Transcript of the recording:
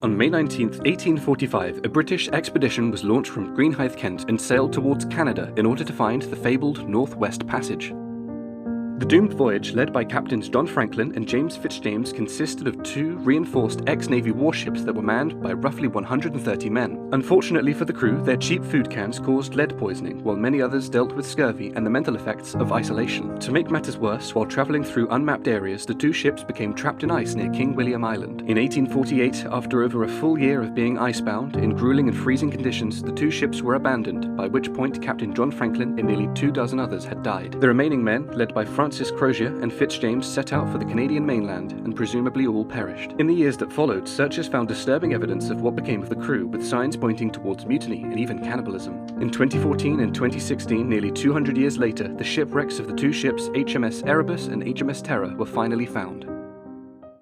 On May 19, 1845, a British expedition was launched from Greenhithe, Kent, and sailed towards Canada in order to find the fabled Northwest Passage. The doomed voyage, led by Captains John Franklin and James Fitzjames, consisted of 2 reinforced ex-Navy warships that were manned by roughly 130 men. Unfortunately for the crew, their cheap food cans caused lead poisoning, while many others dealt with scurvy and the mental effects of isolation. To make matters worse, while travelling through unmapped areas, the 2 ships became trapped in ice near King William Island. In 1848, after over a full year of being icebound, in grueling and freezing conditions, the 2 ships were abandoned, by which point Captain John Franklin and nearly 24 others had died. The remaining men, led by Francis Crozier and Fitzjames, set out for the Canadian mainland, and presumably all perished. In the years that followed, searchers found disturbing evidence of what became of the crew, with signs pointing towards mutiny and even cannibalism. In 2014 and 2016, nearly 200 years later, the shipwrecks of the 2 ships HMS Erebus and HMS Terror were finally found.